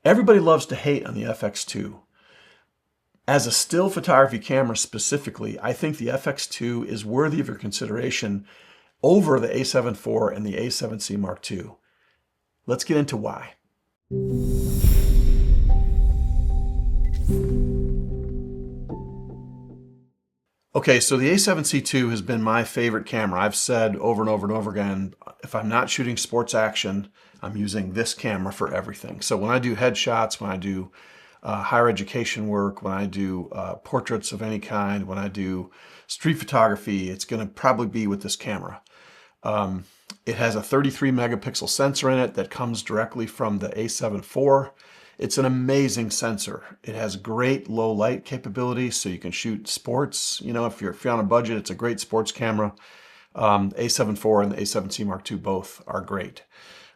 Everybody loves to hate on the FX2. As a still photography camera specifically, I think the FX2 is worthy of your consideration over the A7 IV and the A7C Mark II. Let's get into why. Okay, so the A7C II has been my favorite camera. I've said over and over and over again, if I'm not shooting sports action, I'm using this camera for everything. So when I do headshots, when I do higher education work, when I do portraits of any kind, when I do street photography, it's going to probably be with this camera. It has a 33 megapixel sensor in it that comes directly from the A7 IV. It's an amazing sensor. It has great low light capability, so you can shoot sports. You know, if you're on a budget, it's a great sports camera. A7 IV and the A7C Mark II both are great.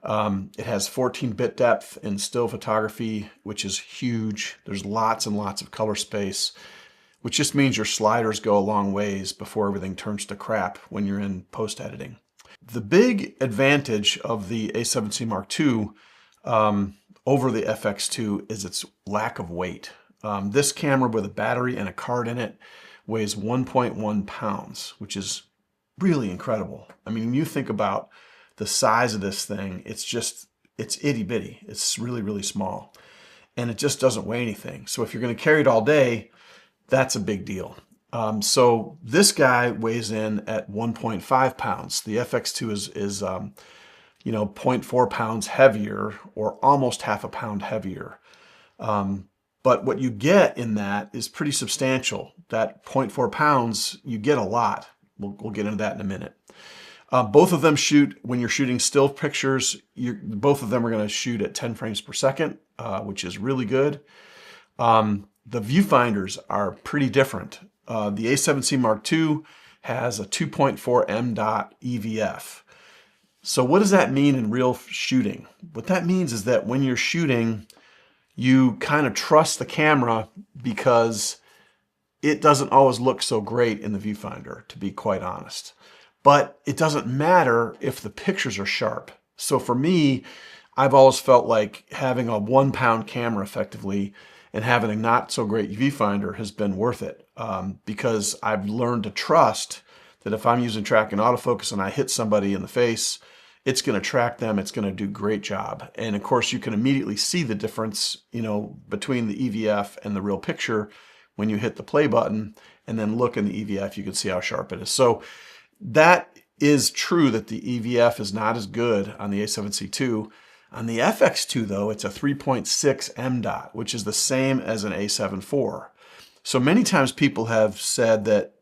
It has 14-bit depth in still photography, which is huge. There's lots and lots of color space, which just means your sliders go a long ways before everything turns to crap when you're in post-editing. The big advantage of the A7C Mark II over the FX2 is its lack of weight. This camera with a battery and a card in it weighs 1.1 pounds, which is really incredible. I mean, when you think about the size of this thing, it's itty bitty. It's really, really small. And it just doesn't weigh anything. So if you're going to carry it all day, that's a big deal. So this guy weighs in at 1.5 pounds. The FX2 is 0.4 pounds heavier, or almost half a pound heavier. But what you get in that is pretty substantial. That 0.4 pounds, you get a lot. We'll get into that in a minute. Both of them shoot, when you're shooting still pictures, both of them are going to shoot at 10 frames per second, which is really good. The viewfinders are pretty different. The A7C Mark II has a 2.4 m.dot EVF. So what does that mean in real shooting? What that means is that when you're shooting, you kind of trust the camera because it doesn't always look so great in the viewfinder, to be quite honest. But it doesn't matter if the pictures are sharp. So for me, I've always felt like having a 1 pound camera effectively and having a not so great viewfinder has been worth it, because I've learned to trust that if I'm using tracking autofocus and I hit somebody in the face, it's going to track them. It's going to do a great job. And of course, you can immediately see the difference, between the EVF and the real picture when you hit the play button and then look in the EVF, you can see how sharp it is. So that is true that the EVF is not as good on the A7C II. On the FX2 though, it's a 3.6 m.dot, which is the same as an A7 IV. So many times people have said that,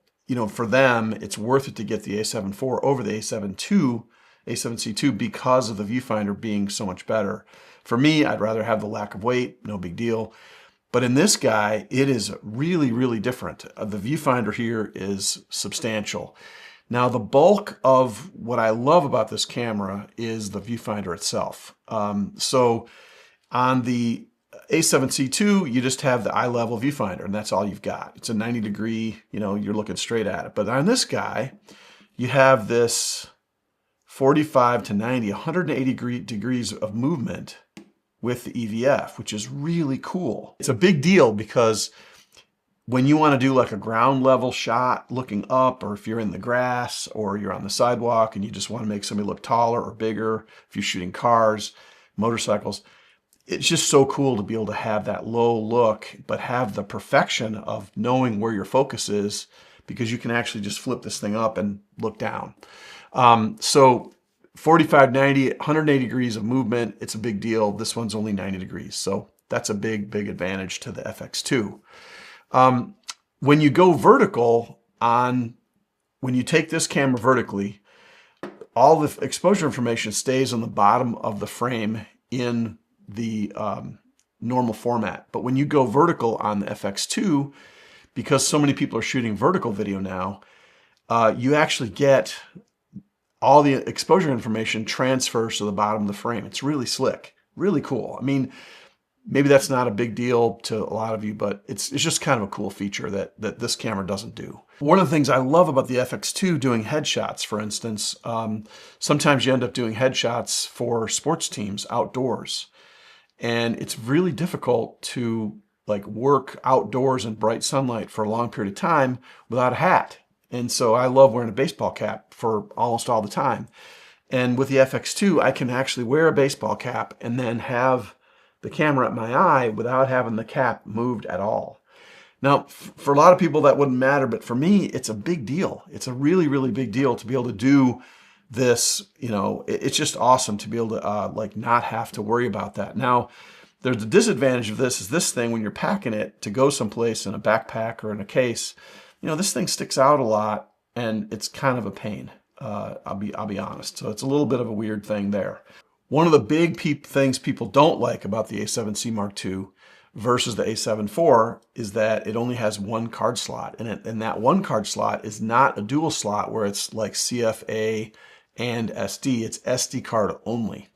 for them, it's worth it to get the A7 IV over the A7C II because of the viewfinder being so much better. For me, I'd rather have the lack of weight, no big deal. But in this guy, it is really, really different. The viewfinder here is substantial. Now, the bulk of what I love about this camera is the viewfinder itself. So on the A7C II, you just have the eye level viewfinder, and that's all you've got. It's a 90 degree, you're looking straight at it. But on this guy, you have this 45 to 90, 180 degrees of movement with the EVF, which is really cool. It's a big deal because when you want to do like a ground level shot looking up, or if you're in the grass or you're on the sidewalk and you just want to make somebody look taller or bigger, if you're shooting cars, motorcycles, it's just so cool to be able to have that low look, but have the perfection of knowing where your focus is, because you can actually just flip this thing up and look down. So 45, 90, 180 degrees of movement, it's a big deal. This one's only 90 degrees. So that's a big, big advantage to the FX2. When you go vertical when you take this camera vertically, all the exposure information stays on the bottom of the frame in the normal format. But when you go vertical on the FX2, because so many people are shooting vertical video now, you actually get all the exposure information transfers to the bottom of the frame. It's really slick, really cool. I mean, maybe that's not a big deal to a lot of you, but it's just kind of a cool feature that this camera doesn't do. One of the things I love about the FX2 doing headshots, for instance, sometimes you end up doing headshots for sports teams outdoors. And it's really difficult to like work outdoors in bright sunlight for a long period of time without a hat. And so I love wearing a baseball cap for almost all the time. And with the FX2, I can actually wear a baseball cap and then have the camera at my eye without having the cap moved at all. Now, for a lot of people that wouldn't matter, but for me, it's a big deal. It's a really, really big deal to be able to do this. You know, it's just awesome to be able to like not have to worry about that. Now, there's the disadvantage of this is this thing when you're packing it to go someplace in a backpack or in a case, you know, this thing sticks out a lot and it's kind of a pain. I'll be honest. So it's a little bit of a weird thing there. One of the big things people don't like about the A7C Mark II versus the A7 IV is that it only has one card slot, and that one card slot is not a dual slot where it's like CFA and SD. It's SD card only.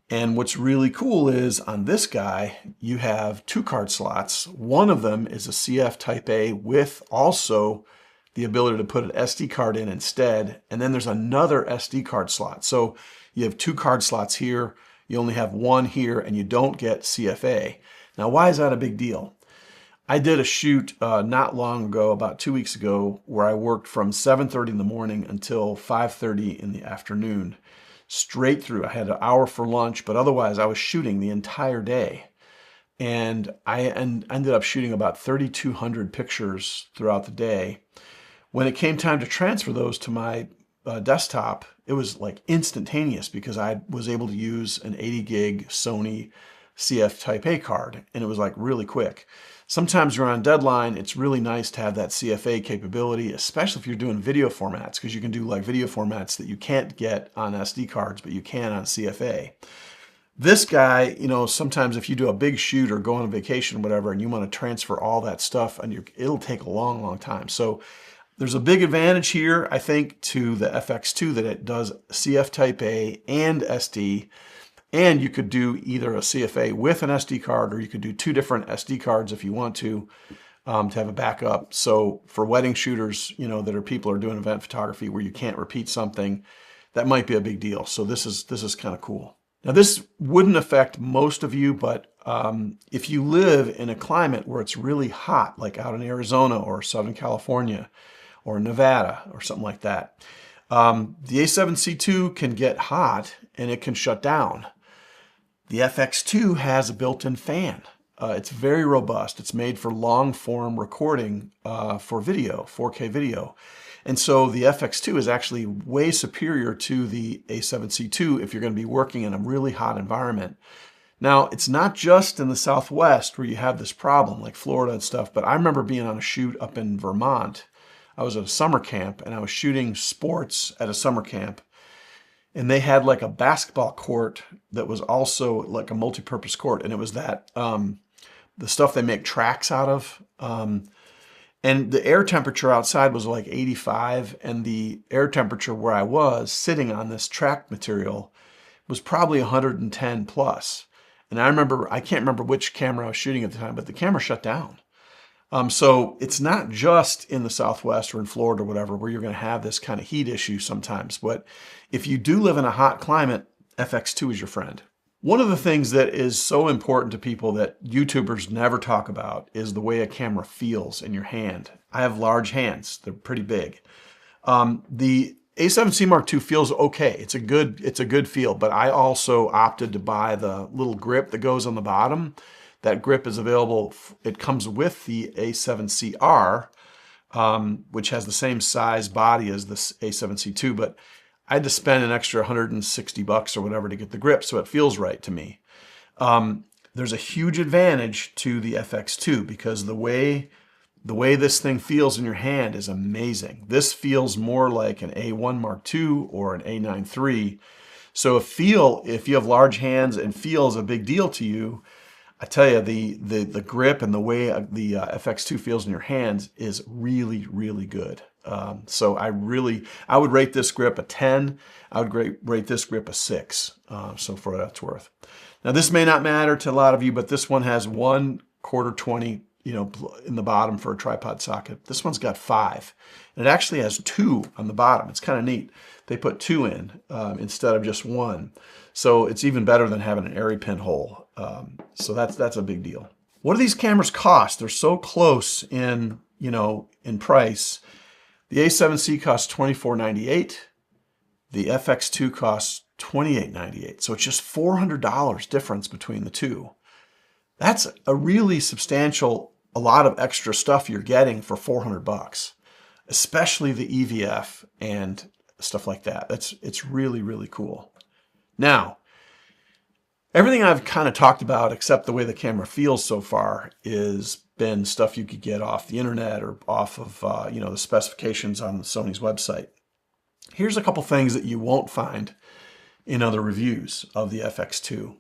And what's really cool is on this guy, you have two card slots. One of them is a CF Type A with also the ability to put an SD card in instead. And then there's another SD card slot. So you have two card slots here, you only have one here, and you don't get CFA. Now, why is that a big deal? I did a shoot not long ago, about 2 weeks ago, where I worked from 7:30 in the morning until 5:30 in the afternoon, straight through. I had an hour for lunch, but otherwise I was shooting the entire day. And I ended up shooting about 3,200 pictures throughout the day. When it came time to transfer those to my desktop, it was like instantaneous because I was able to use an 80 gig Sony CF Type A card, and it was like really quick. Sometimes you're on deadline, it's really nice to have that CFA capability, especially if you're doing video formats, because you can do like video formats that you can't get on SD cards, but you can on CFA. This guy, you know, sometimes if you do a big shoot or go on a vacation or whatever, and you want to transfer all that stuff, and it'll take a long, long time. So there's a big advantage here, I think, to the FX2 that it does CF Type A and SD. And you could do either a CFA with an SD card, or you could do two different SD cards if you want to have a backup. So for wedding shooters, you know, people are doing event photography where you can't repeat something, that might be a big deal. So this is kind of cool. Now this wouldn't affect most of you, but if you live in a climate where it's really hot, like out in Arizona or Southern California or Nevada or something like that, the A7C2 can get hot and it can shut down. The FX2 has a built-in fan. It's very robust. It's made for long-form recording for video, 4K video. And so the FX2 is actually way superior to the A7C2 if you're going to be working in a really hot environment. Now, it's not just in the Southwest where you have this problem, like Florida and stuff, but I remember being on a shoot up in Vermont. I was at a summer camp, and I was shooting sports at a summer camp. And they had like a basketball court that was also like a multi-purpose court. And it was that, the stuff they make tracks out of. And the air temperature outside was like 85. And the air temperature where I was sitting on this track material was probably 110 plus. And I can't remember which camera I was shooting at the time, but the camera shut down. So it's not just in the Southwest or in Florida or whatever where you're going to have this kind of heat issue sometimes. But if you do live in a hot climate, FX2 is your friend. One of the things that is so important to people that YouTubers never talk about is the way a camera feels in your hand. I have large hands. They're pretty big. The A7C Mark II feels okay. It's a good feel, but I also opted to buy the little grip that goes on the bottom. That grip is available. It comes with the A7CR, which has the same size body as the A7C2, but I had to spend an extra 160 bucks or whatever to get the grip, so it feels right to me. There's a huge advantage to the FX2 because the way this thing feels in your hand is amazing. This feels more like an A1 Mark II or an A9 III. So if you have large hands and feel is a big deal to you, I tell you, the grip and the way the FX2 feels in your hands is really, really good. So I would rate this grip a 10. I would rate this grip a 6. So for what that's worth. Now this may not matter to a lot of you, but this one has 1/4 20 in the bottom for a tripod socket. This one's got 5. And it actually has 2 on the bottom. It's kind of neat. They put 2 in instead of just 1. So it's even better than having an airy pin hole. So that's a big deal. What do these cameras cost? They're so close in price. The A7C costs $24.98. The FX2 costs $28.98. So it's just $400 difference between the two. That's a really substantial, a lot of extra stuff you're getting for $400, especially the EVF and stuff like that. It's really, really cool. Now, everything I've kind of talked about, except the way the camera feels so far, is been stuff you could get off the internet or off of the specifications on Sony's website. Here's a couple things that you won't find in other reviews of the FX2.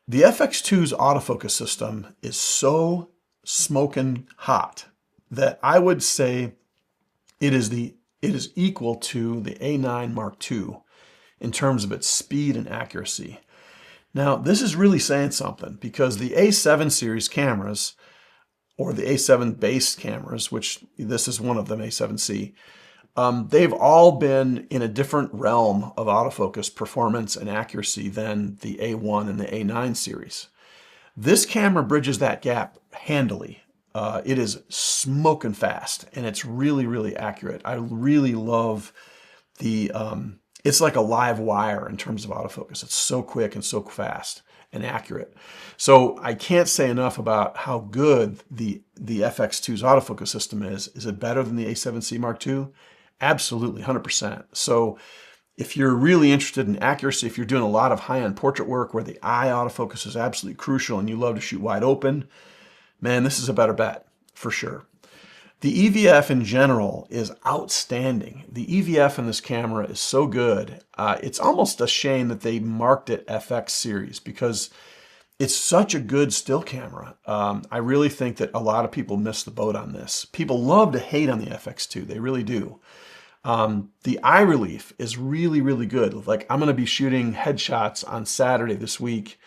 The FX2's autofocus system is so smoking hot that I would say it is equal to the A9 Mark II in terms of its speed and accuracy. Now, this is really saying something because the A7 series cameras, or the A7 base cameras, which this is one of them, A7C, they've all been in a different realm of autofocus performance and accuracy than the A1 and the A9 series. This camera bridges that gap handily. It is smoking fast, and it's really, really accurate. I really love it's like a live wire in terms of autofocus. It's so quick and so fast and accurate. So I can't say enough about how good the FX2's autofocus system is. Is it better than the A7C Mark II? Absolutely, 100%. So if you're really interested in accuracy, if you're doing a lot of high-end portrait work where the eye autofocus is absolutely crucial and you love to shoot wide open, man, this is a better bet for sure. The EVF in general is outstanding. The EVF in this camera is so good. It's almost a shame that they marked it FX series because it's such a good still camera. I really think that a lot of people miss the boat on this. People love to hate on the FX2. They really do. The eye relief is really, really good. Like, I'm going to be shooting headshots on Saturday this week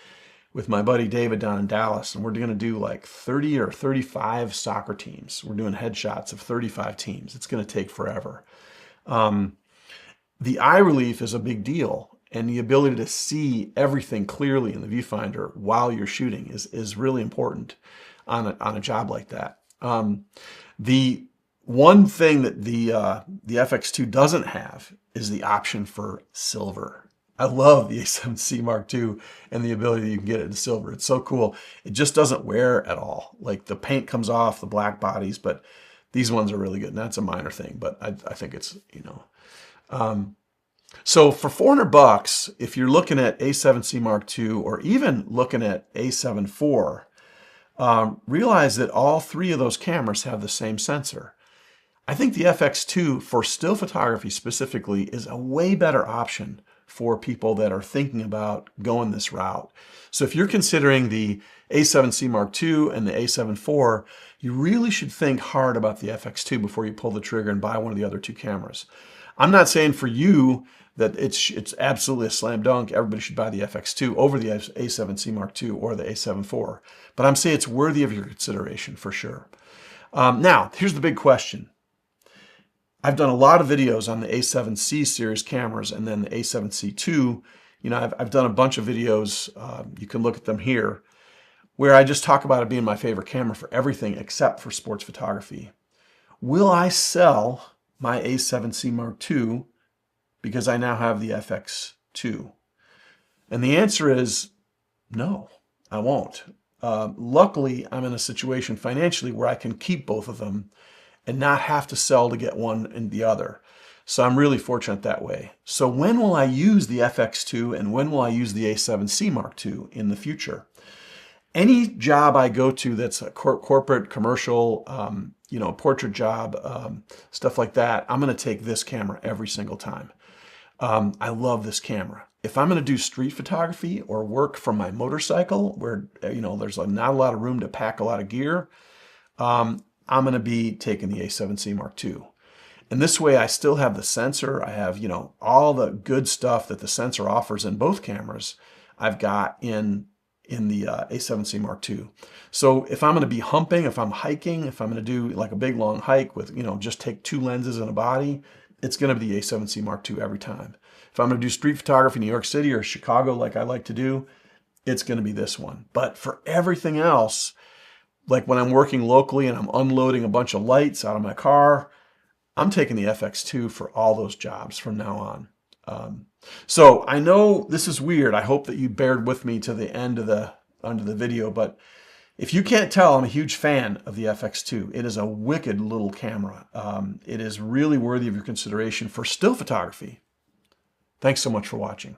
with my buddy David down in Dallas, and we're going to do like 30 or 35 soccer teams. We're doing headshots of 35 teams. It's going to take forever. The eye relief is a big deal, and the ability to see everything clearly in the viewfinder while you're shooting is really important on a job like that. The one thing that the FX2 doesn't have is the option for silver. I love the A7C Mark II and the ability you can get it in silver. It's so cool. It just doesn't wear at all. Like, the paint comes off the black bodies, but these ones are really good. And that's a minor thing, but I think it's, so for $400, if you're looking at A7C Mark II or even looking at A7 IV, realize that all 3 of those cameras have the same sensor. I think the FX2 for still photography specifically is a way better option for people that are thinking about going this route. So if you're considering the A7C Mark II and the A7 IV, you really should think hard about the FX2 before you pull the trigger and buy one of the other 2 cameras. I'm not saying for you that it's absolutely a slam dunk. Everybody should buy the FX2 over the A7C Mark II or the A7 IV, but I'm saying it's worthy of your consideration for sure. Now, here's the big question. I've done a lot of videos on the A7C series cameras and then the A7C2. I've done a bunch of videos, you can look at them here, where I just talk about it being my favorite camera for everything except for sports photography. Will I sell my A7C Mark II because I now have the FX2? And the answer is no, I won't. Luckily, I'm in a situation financially where I can keep both of them and not have to sell to get one and the other. So I'm really fortunate that way. So when will I use the FX2 and when will I use the A7C Mark II in the future? Any job I go to that's a corporate, commercial, portrait job, stuff like that, I'm going to take this camera every single time. I love this camera. If I'm going to do street photography or work from my motorcycle where, there's not a lot of room to pack a lot of gear, I'm going to be taking the A7C Mark II. And this way I still have the sensor. I have, all the good stuff that the sensor offers in both cameras I've got in in the A7C Mark II. So if I'm going to be humping, if I'm hiking, if I'm going to do like a big long hike with, just take 2 lenses and a body, it's going to be the A7C Mark II every time. If I'm going to do street photography in New York City or Chicago like I like to do, it's going to be this one. But for everything else, like when I'm working locally and I'm unloading a bunch of lights out of my car, I'm taking the FX2 for all those jobs from now on. So I know this is weird. I hope that you bared with me to the end of the video, but if you can't tell, I'm a huge fan of the FX2. It is a wicked little camera. It is really worthy of your consideration for still photography. Thanks so much for watching.